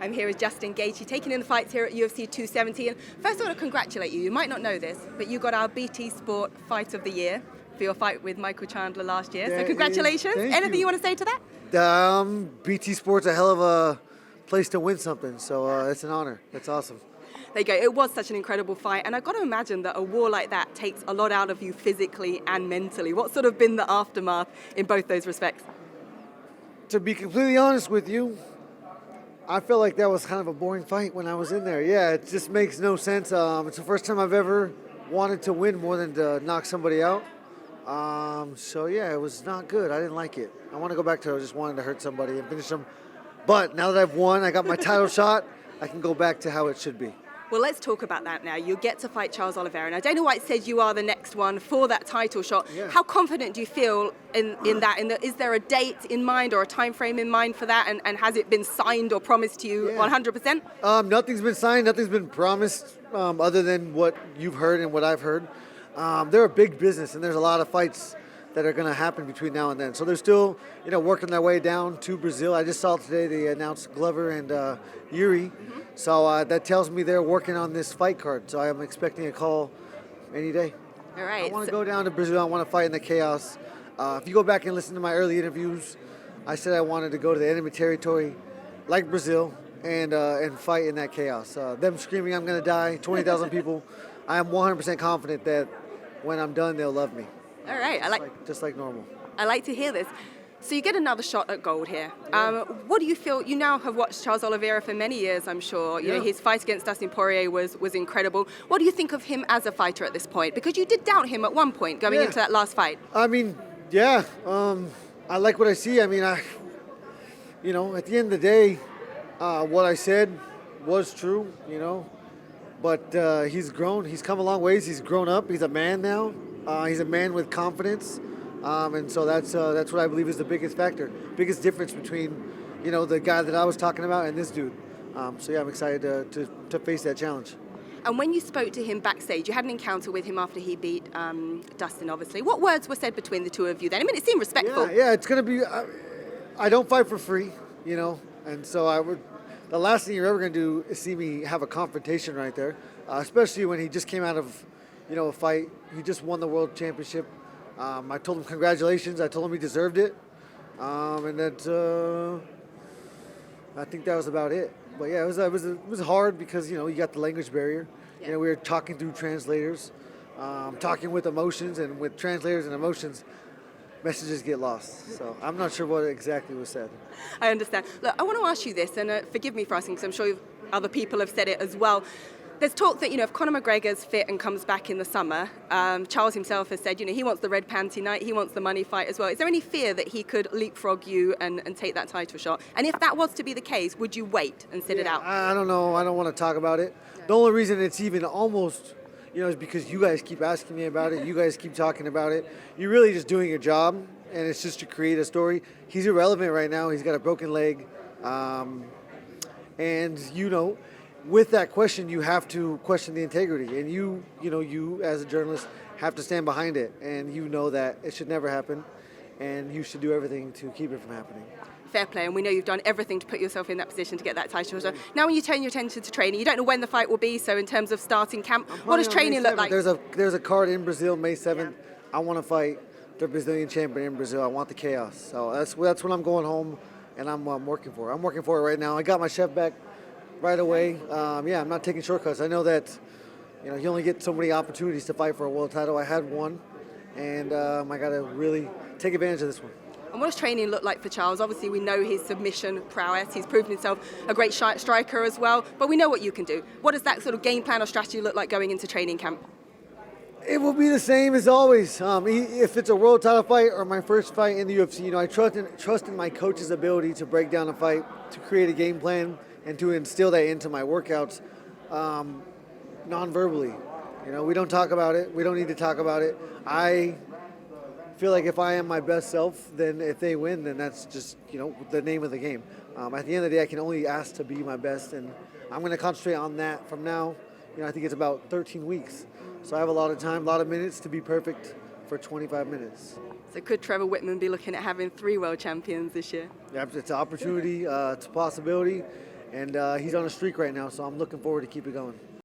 I'm here with Justin Gaethje, taking in the fights here at UFC 270. And first I want to congratulate you. You might not know this, but you got our BT Sport Fight of the Year for your fight with Michael Chandler last year. So congratulations. Anything you want to say to that? BT Sport's a hell of a place to win something, so it's an honor. That's awesome. There you go. It was such an incredible fight, and I've got to imagine that a war like that takes a lot out of you physically and mentally. What's sort of been the aftermath in both those respects? To be completely honest with you, I felt like that was kind of a boring fight when I was in there. Yeah, it just makes no sense. It's the first time I've ever wanted to win more than to knock somebody out. So yeah, it was not good. I didn't like it. I want to go back to just wanting to hurt somebody and finish them. But now that I've won, I got my title shot, I can go back to how it should be. Well, let's talk about that now. You get to fight Charles Oliveira. Now, Dana White said you are the next one for that title shot. Yeah. How confident do you feel in that? Is there a date in mind or a time frame in mind for that? And has it been signed or promised to you 100%? Nothing's been signed. Nothing's been promised other than what you've heard and what I've heard. They're a big business, and there's a lot of fights that are going to happen between now and then. So they're still, working their way down to Brazil. I just saw today they announced Glover and Yuri. Mm-hmm. So that tells me they're working on this fight card. So I am expecting a call any day. All right. I want to go down to Brazil. I want to fight in the chaos. If you go back and listen to my early interviews, I said I wanted to go to the enemy territory like Brazil and fight in that chaos. Them screaming, I'm going to die, 20,000 people. I am 100% confident that when I'm done, they'll love me. All right. Just like normal. I like to hear this. So you get another shot at gold here. What do you feel? You now have watched Charles Oliveira for many years, I'm sure. You know, his fight against Dustin Poirier was incredible. What do you think of him as a fighter at this point? Because you did doubt him at one point going into that last fight. I mean, I like what I see. I mean, at the end of the day, what I said was true, But he's grown. He's come a long ways. He's grown up. He's a man now. He's a man with confidence. And so that's what I believe is the biggest factor, biggest difference between, the guy that I was talking about and this dude. So yeah, I'm excited to face that challenge. And when you spoke to him backstage, you had an encounter with him after he beat Dustin, obviously. What words were said between the two of you then? I mean, it seemed respectful. Yeah, it's going to be, I don't fight for free, and so the last thing you're ever going to do is see me have a confrontation right there, especially when he just came out of, a fight. He just won the world championship. I told him congratulations. I told him he deserved it, and that I think that was about it. But yeah, it was hard because you got the language barrier. Yeah. We were talking through translators, talking with emotions, and with translators and emotions, messages get lost. So I'm not sure what exactly was said. I understand. Look, I want to ask you this, and forgive me for asking, because I'm sure other people have said it as well. There's talk that, if Conor McGregor's fit and comes back in the summer, Charles himself has said, he wants the red panty night, he wants the money fight as well. Is there any fear that he could leapfrog you and take that title shot? And if that was to be the case, would you wait and sit it out? I don't know. I don't want to talk about it. Yeah. The only reason it's even almost, is because you guys keep asking me about it. You guys keep talking about it. You're really just doing your job, and it's just to create a story. He's irrelevant right now. He's got a broken leg. With that question, you have to question the integrity, and you as a journalist have to stand behind it, and that it should never happen, and you should do everything to keep it from happening. Fair play, and we know you've done everything to put yourself in that position to get that title. So now when you turn your attention to training, you don't know when the fight will be, so in terms of starting camp, what does training look like? There's a card in Brazil, May 7th. Yeah. I want to fight the Brazilian champion in Brazil. I want the chaos. So that's when I'm going home, and I'm working for it. I'm working for it right now. I got my chef back right away. I'm not taking shortcuts. I know that, you only get so many opportunities to fight for a world title. I had one, and I got to really take advantage of this one. And what does training look like for Charles? Obviously, we know his submission prowess. He's proven himself a great striker as well, but we know what you can do. What does that sort of game plan or strategy look like going into training camp? It will be the same as always. If it's a world title fight or my first fight in the UFC, I trust in my coach's ability to break down a fight, to create a game plan, and to instill that into my workouts non-verbally. We don't talk about it. We don't need to talk about it. I feel like if I am my best self, then if they win, then that's just, the name of the game. At the end of the day, I can only ask to be my best, and I'm going to concentrate on that from now. I think it's about 13 weeks. So I have a lot of time, a lot of minutes to be perfect for 25 minutes. So could Trevor Whitman be looking at having 3 world champions this year? Yeah, it's an opportunity, it's a possibility. and he's on a streak right now. So I'm looking forward to keep it going.